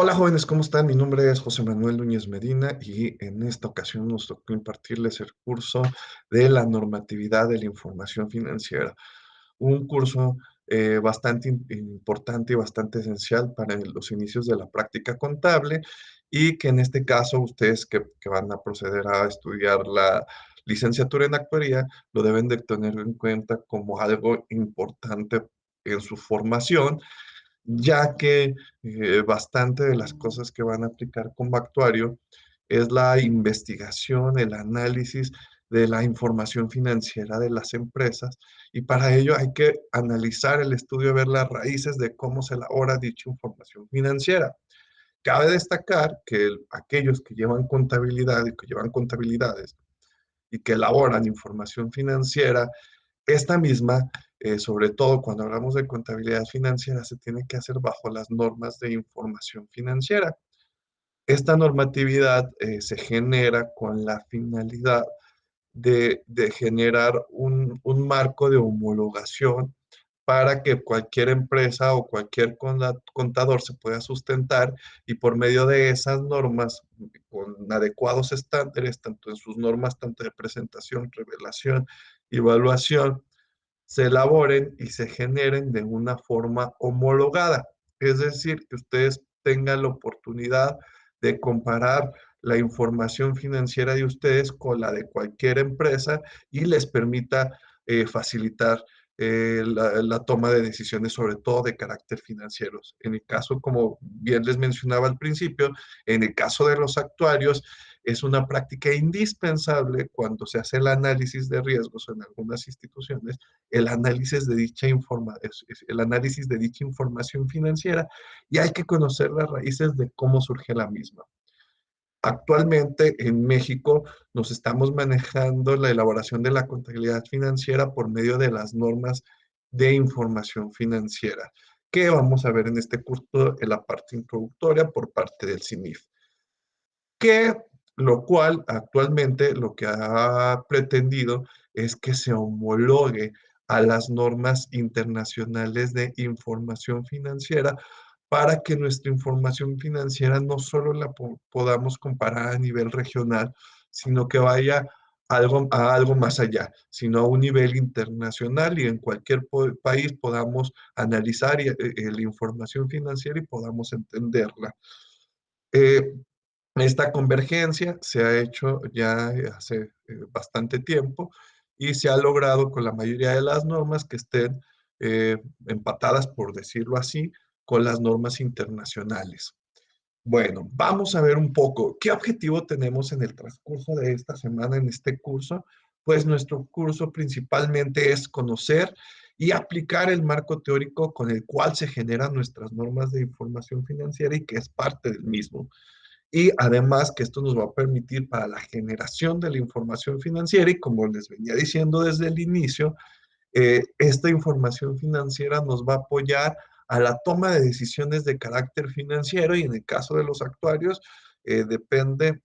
Hola jóvenes, ¿cómo están? Mi nombre es José Manuel Núñez Medina y en esta ocasión nos tocó impartirles el curso de la normatividad de la información financiera. Un curso bastante importante y bastante esencial para los inicios de la práctica contable y que en este caso ustedes que van a proceder a estudiar la licenciatura en actuaría lo deben de tener en cuenta como algo importante en su formación, ya que bastante de las cosas que van a aplicar como actuario es la investigación, el análisis de la información financiera de las empresas, y para ello hay que analizar el estudio, ver las raíces de cómo se elabora dicha información financiera. Cabe destacar que aquellos que llevan contabilidad y que llevan contabilidades y que elaboran información financiera, esta misma, sobre todo cuando hablamos de contabilidad financiera, se tiene que hacer bajo las normas de información financiera. Esta normatividad se genera con la finalidad de generar un marco de homologación para que cualquier empresa o cualquier contador se pueda sustentar, y por medio de esas normas, con adecuados estándares, tanto en sus normas, tanto de presentación, revelación y evaluación, se elaboren y se generen de una forma homologada. Es decir, que ustedes tengan la oportunidad de comparar la información financiera de ustedes con la de cualquier empresa y les permita facilitar la toma de decisiones, sobre todo de carácter financiero. En el caso, como bien les mencionaba al principio, en el caso de los actuarios, es una práctica indispensable cuando se hace el análisis de riesgos en algunas instituciones, el análisis de el análisis de dicha información financiera, y hay que conocer las raíces de cómo surge la misma. Actualmente en México nos estamos manejando la elaboración de la contabilidad financiera por medio de las normas de información financiera, que vamos a ver en este curso en la parte introductoria por parte del CINIF, que lo cual actualmente lo que ha pretendido es que se homologue a las normas internacionales de información financiera, para que nuestra información financiera no solo la podamos comparar a nivel regional, sino que vaya a algo más allá, sino a un nivel internacional, y en cualquier país podamos analizar la información financiera y podamos entenderla. Eh, Esta convergencia se ha hecho ya hace bastante tiempo, y se ha logrado con la mayoría de las normas que estén empatadas, por decirlo así, con las normas internacionales. Bueno, vamos a ver un poco qué objetivo tenemos en el transcurso de esta semana en este curso. Pues nuestro curso principalmente es conocer y aplicar el marco teórico con el cual se generan nuestras normas de información financiera y que es parte del mismo. Y además que esto nos va a permitir para la generación de la información financiera, y como les venía diciendo desde el inicio, esta información financiera nos va a apoyar a la toma de decisiones de carácter financiero, y en el caso de los actuarios, depende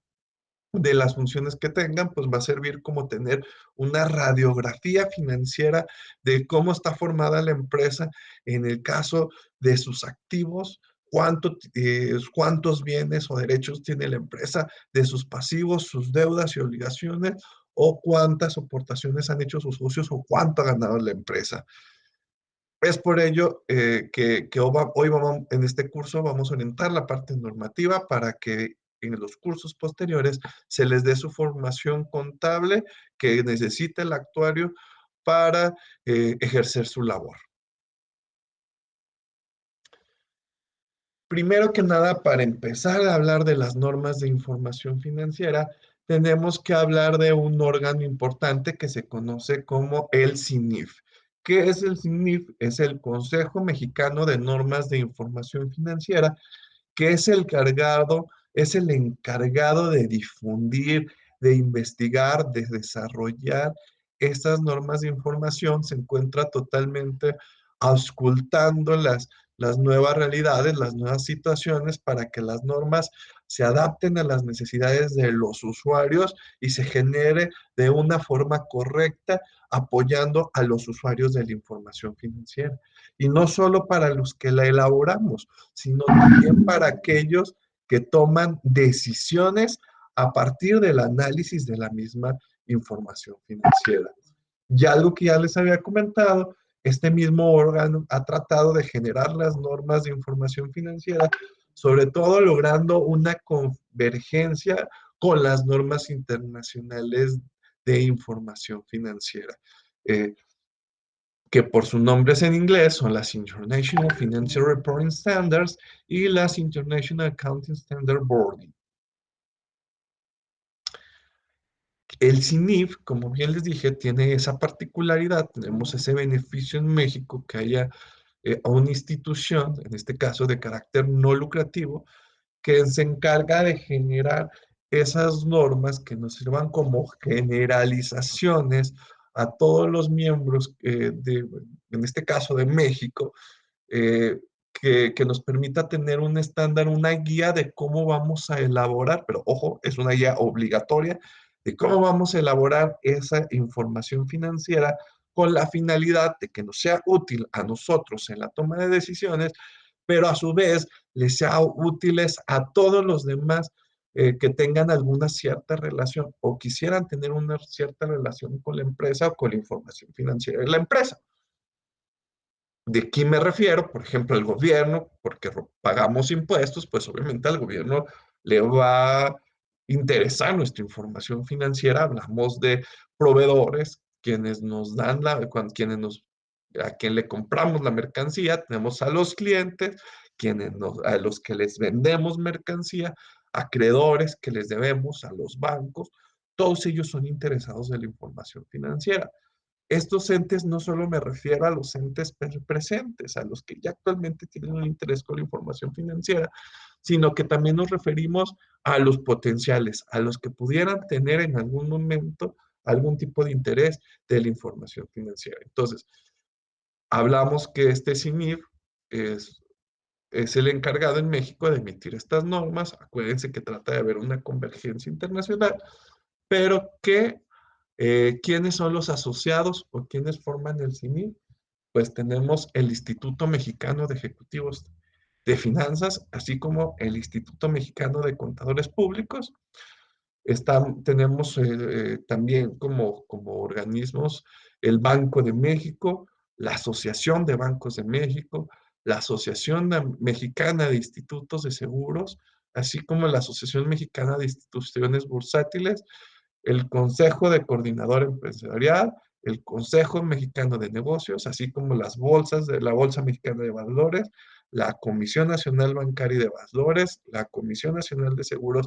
de las funciones que tengan, pues va a servir como tener una radiografía financiera de cómo está formada la empresa en el caso de sus activos, cuántos bienes o derechos tiene la empresa, de sus pasivos, sus deudas y obligaciones, o cuántas aportaciones han hecho sus socios, o cuánto ha ganado la empresa. Es por ello que hoy vamos, en este curso vamos a orientar la parte normativa para que en los cursos posteriores se les dé su formación contable que necesita el actuario para ejercer su labor. Primero que nada, para empezar a hablar de las normas de información financiera, tenemos que hablar de un órgano importante que se conoce como el CINIF. ¿Qué es el CINIF? Es el Consejo Mexicano de Normas de Información Financiera, que es el encargado de difundir, de investigar, de desarrollar estas normas de información. Se encuentra totalmente auscultando las nuevas realidades, las nuevas situaciones para que las normas se adapten a las necesidades de los usuarios y se genere de una forma correcta, apoyando a los usuarios de la información financiera. Y no solo para los que la elaboramos, sino también para aquellos que toman decisiones a partir del análisis de la misma información financiera. Ya algo que ya les había comentado, este mismo órgano ha tratado de generar las normas de información financiera, sobre todo logrando una convergencia con las normas internacionales de información financiera, eh, que por sus nombres en inglés son las International Financial Reporting Standards y las International Accounting Standard Board. El CINIF, como bien les dije, tiene esa particularidad, tenemos ese beneficio en México que haya una institución, en este caso de carácter no lucrativo, que se encarga de generar esas normas que nos sirvan como generalizaciones a todos los miembros en este caso de México, eh, que nos permita tener un estándar, una guía de cómo vamos a elaborar, pero ojo, es una guía obligatoria de cómo vamos a elaborar esa información financiera con la finalidad de que nos sea útil a nosotros en la toma de decisiones, pero a su vez les sea útiles a todos los demás que tengan alguna cierta relación o quisieran tener una cierta relación con la empresa o con la información financiera de la empresa. ¿De quién me refiero? Por ejemplo, el gobierno, porque pagamos impuestos, pues obviamente al gobierno le va a interesar nuestra información financiera. Hablamos de proveedores, quienes nos dan a quien le compramos la mercancía, tenemos a los clientes, a los que les vendemos mercancía, acreedores que les debemos, a los bancos, todos ellos son interesados en la información financiera. Estos entes no solo me refiero a los entes presentes, a los que ya actualmente tienen un interés con la información financiera, sino que también nos referimos a los potenciales, a los que pudieran tener en algún momento algún tipo de interés de la información financiera. Entonces, hablamos que este CINIF es, es el encargado en México de emitir estas normas. Acuérdense que trata de haber una convergencia internacional, pero que ¿quiénes son los asociados o quiénes forman el CINIF? Pues tenemos el Instituto Mexicano de Ejecutivos de Finanzas, así como el Instituto Mexicano de Contadores Públicos. Tenemos también como organismos el Banco de México, la Asociación de Bancos de México, la Asociación Mexicana de Institutos de Seguros, así como la Asociación Mexicana de Instituciones Bursátiles, el Consejo de Coordinador Empresarial, el Consejo Mexicano de Negocios, así como las bolsas de la Bolsa Mexicana de Valores, la Comisión Nacional Bancaria y de Valores, la Comisión Nacional de Seguros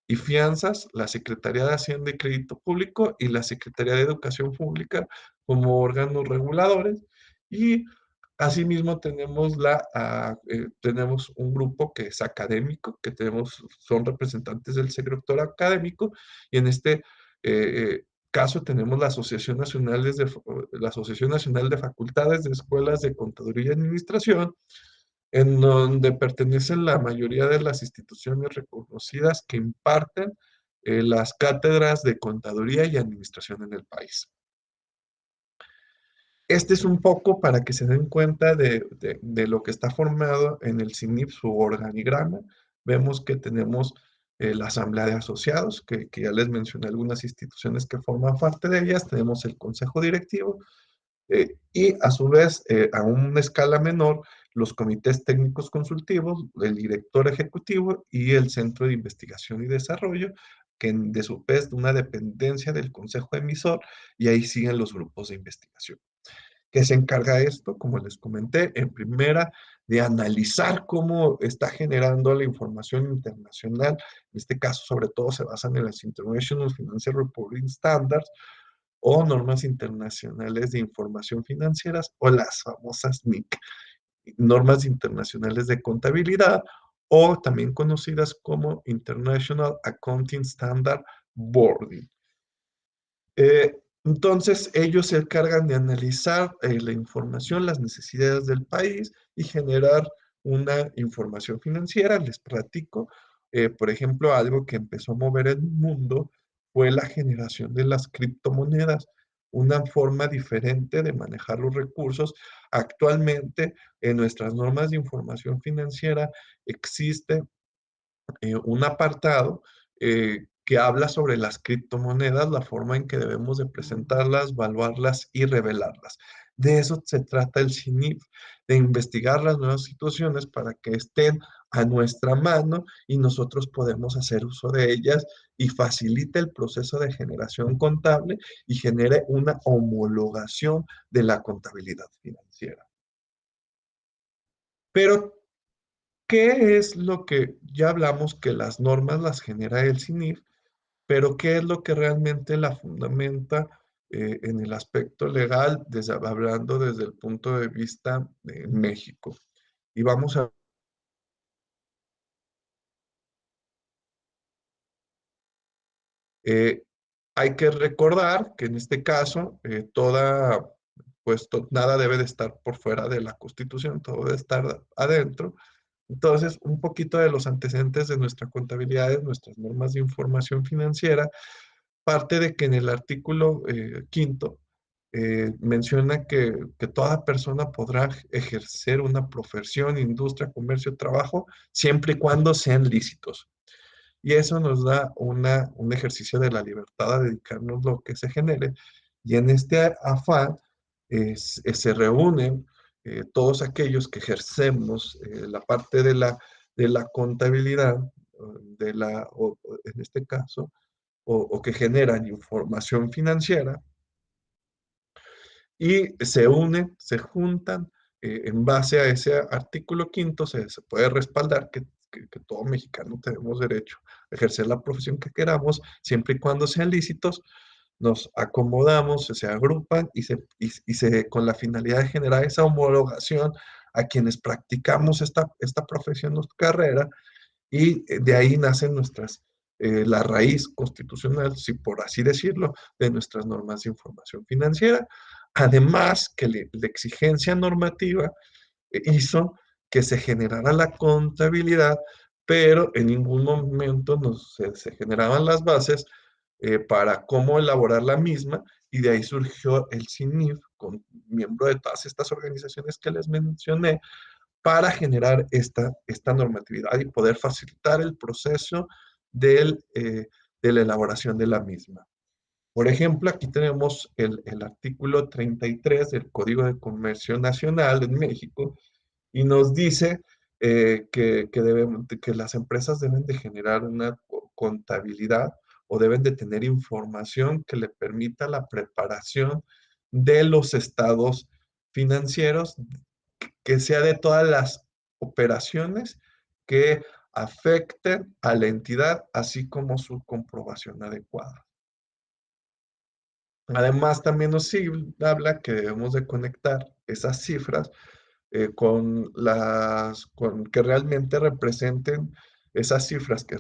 y Fianzas, la Secretaría de Hacienda y Crédito Público y la Secretaría de Educación Pública como órganos reguladores. Y asimismo tenemos un grupo que es académico, son representantes del sector académico, y en este caso tenemos la Asociación Nacional de Facultades de Escuelas de Contaduría y Administración, en donde pertenecen la mayoría de las instituciones reconocidas que imparten las cátedras de contaduría y administración en el país. Este es un poco para que se den cuenta de lo que está formado en el CINIF, su organigrama. Vemos que tenemos la Asamblea de Asociados, que ya les mencioné algunas instituciones que forman parte de ellas. Tenemos el Consejo Directivo, y a su vez, a una escala menor, los comités técnicos consultivos, el director ejecutivo y el Centro de Investigación y Desarrollo, que de su vez de una dependencia del Consejo Emisor, y ahí siguen los grupos de investigación. ¿Qué se encarga esto? Como les comenté, en primera, de analizar cómo está generando la información internacional. En este caso, sobre todo, se basan en las International Financial Reporting Standards, o normas internacionales de información financieras, o las famosas NIC, normas internacionales de contabilidad, o también conocidas como International Accounting Standard Board. Entonces, ellos se encargan de analizar la información, las necesidades del país y generar una información financiera. Les platico, por ejemplo, algo que empezó a mover el mundo fue la generación de las criptomonedas, una forma diferente de manejar los recursos. Actualmente, en nuestras normas de información financiera existe un apartado que habla sobre las criptomonedas, la forma en que debemos de presentarlas, evaluarlas y revelarlas. De eso se trata el CINIF, de investigar las nuevas situaciones para que estén a nuestra mano y nosotros podemos hacer uso de ellas y facilite el proceso de generación contable y genere una homologación de la contabilidad financiera. Pero ¿qué es lo que ya hablamos que las normas las genera el CINIF, pero qué es lo que realmente la fundamenta en el aspecto legal, hablando desde el punto de vista de México? Y vamos a, eh, hay que recordar que en este caso, nada debe de estar por fuera de la Constitución, todo debe estar adentro. Entonces, un poquito de los antecedentes de nuestra contabilidad, de nuestras normas de información financiera, parte de que en el artículo quinto menciona que toda persona podrá ejercer una profesión, industria, comercio, trabajo, siempre y cuando sean lícitos. Y eso nos da un ejercicio de la libertad a dedicarnos lo que se genere. Y en este afán se reúnen todos aquellos que ejercemos la parte de la contabilidad, en este caso, o que generan información financiera y se unen, se juntan en base a ese artículo quinto, se puede respaldar que todo mexicano tenemos derecho a ejercer la profesión que queramos, siempre y cuando sean lícitos, nos acomodamos, se agrupan con la finalidad de generar esa homologación a quienes practicamos esta profesión o carrera y de ahí nacen la raíz constitucional, si por así decirlo, de nuestras normas de información financiera. Además, que la exigencia normativa hizo que se generara la contabilidad, pero en ningún momento se generaban las bases para cómo elaborar la misma, y de ahí surgió el CINIF, con miembro de todas estas organizaciones que les mencioné, para generar esta normatividad y poder facilitar el proceso de la elaboración de la misma. Por ejemplo, aquí tenemos el artículo 33 del Código de Comercio Nacional en México y nos dice que las empresas deben de generar una contabilidad o deben de tener información que le permita la preparación de los estados financieros, que sea de todas las operaciones que afecten a la entidad, así como su comprobación adecuada. Además, también habla que debemos de conectar esas cifras con que realmente representen esas cifras que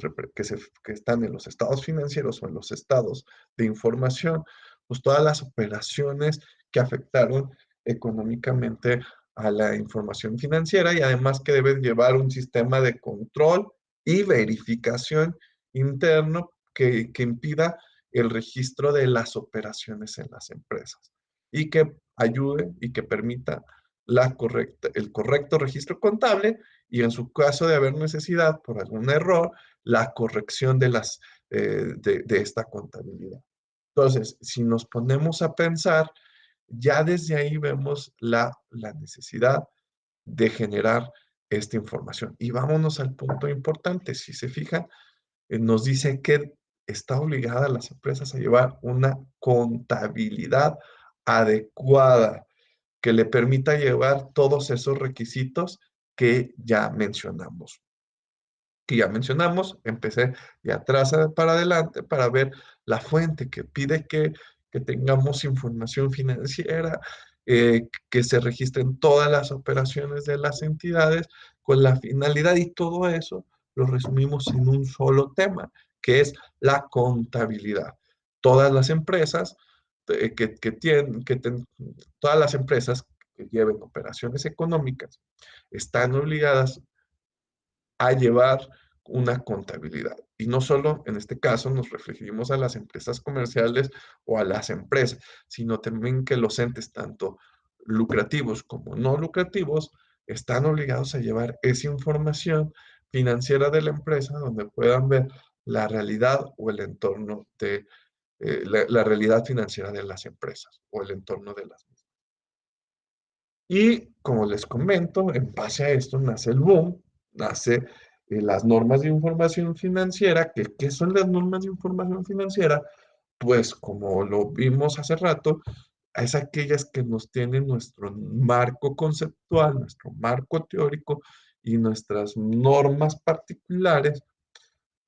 están en los estados financieros o en los estados de información, pues todas las operaciones que afectaron económicamente a la información financiera, y además que deben llevar un sistema de control y verificación interno que impida el registro de las operaciones en las empresas y que ayude y que permita el correcto registro contable, y en su caso de haber necesidad por algún error, la corrección de esta contabilidad. Entonces, si nos ponemos a pensar, ya desde ahí vemos la necesidad de generar esta información. Y vámonos al punto importante. Si se fijan, nos dice que está obligada a las empresas a llevar una contabilidad adecuada que le permita llevar todos esos requisitos que ya mencionamos. Empecé de atrás para adelante para ver la fuente que pide que tengamos información financiera, que se registren todas las operaciones de las entidades con la finalidad, y todo eso lo resumimos en un solo tema, que es la contabilidad. Todas las empresas todas las empresas que lleven operaciones económicas están obligadas a llevar una contabilidad. Y no solo en este caso nos referimos a las empresas comerciales o a las empresas, sino también que los entes, tanto lucrativos como no lucrativos, están obligados a llevar esa información financiera de la empresa donde puedan ver la realidad o el entorno de la realidad financiera de las empresas o el entorno de las mismas. Y como les comento, en base a esto nace el boom, nace las normas de información financiera. ¿Qué son las normas de información financiera? Pues como lo vimos hace rato, es aquellas que nos tienen nuestro marco conceptual, nuestro marco teórico y nuestras normas particulares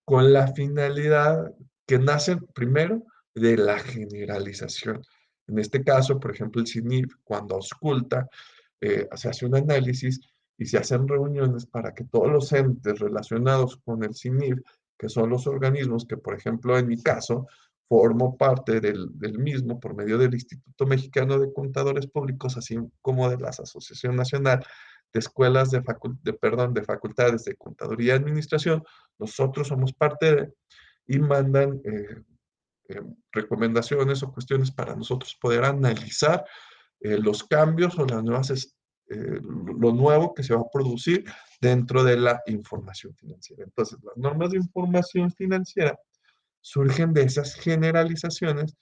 con la finalidad que nacen primero de la generalización. En este caso, por ejemplo, el CINIF, cuando ausculta, se hace un análisis y se hacen reuniones para que todos los entes relacionados con el CINIF, que son los organismos que, por ejemplo, en mi caso, formo parte del mismo por medio del Instituto Mexicano de Contadores Públicos, así como de la Asociación Nacional de Escuelas de Facultades de Contaduría y Administración. Nosotros somos parte de, y mandan eh, recomendaciones o cuestiones para nosotros poder analizar los cambios o las nuevas, lo nuevo que se va a producir dentro de la información financiera. Entonces, las normas de información financiera surgen de esas generalizaciones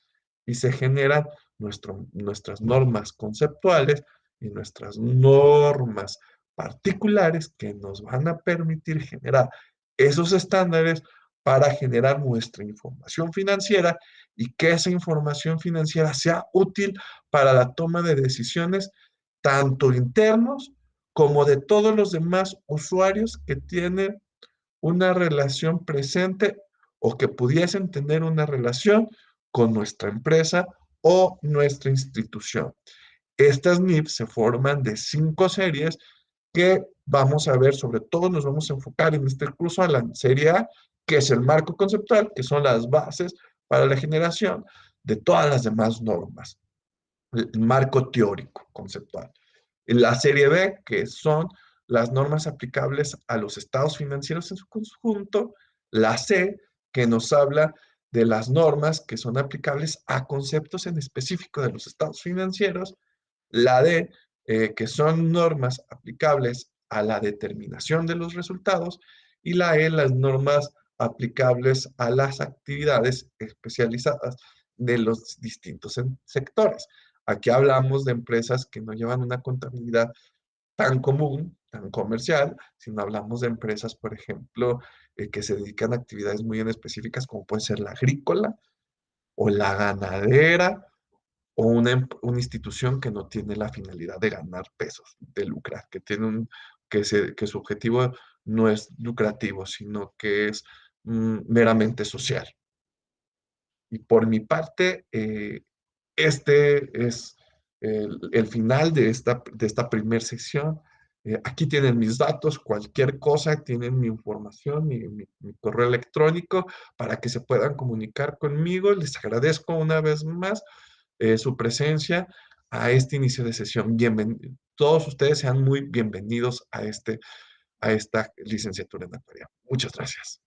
y se generan nuestras normas conceptuales y nuestras normas particulares que nos van a permitir generar esos estándares para generar nuestra información financiera y que esa información financiera sea útil para la toma de decisiones tanto internos como de todos los demás usuarios que tienen una relación presente o que pudiesen tener una relación con nuestra empresa o nuestra institución. Estas NIF se forman de 5 series que vamos a ver, sobre todo nos vamos a enfocar en este curso a la serie A, que es el marco conceptual, que son las bases para la generación de todas las demás normas, el marco teórico conceptual. La serie B, que son las normas aplicables a los estados financieros en su conjunto. La C, que nos habla de las normas que son aplicables a conceptos en específico de los estados financieros. La D, que son normas aplicables a la determinación de los resultados. Y la E, las normas aplicables a las actividades especializadas de los distintos sectores. Aquí hablamos de empresas que no llevan una contabilidad tan común, tan comercial, sino hablamos de empresas, por ejemplo, que se dedican a actividades muy en específicas, como puede ser la agrícola o la ganadera o una institución que no tiene la finalidad de ganar pesos, de lucrar, que su objetivo no es lucrativo, sino que es meramente social. Y por mi parte, este es el final de esta primera sección. Aquí tienen mis datos, cualquier cosa, tienen mi información, mi correo electrónico para que se puedan comunicar conmigo. Les agradezco una vez más su presencia a este inicio de sesión. Todos ustedes sean muy bienvenidos a esta licenciatura en actuaría. Muchas gracias.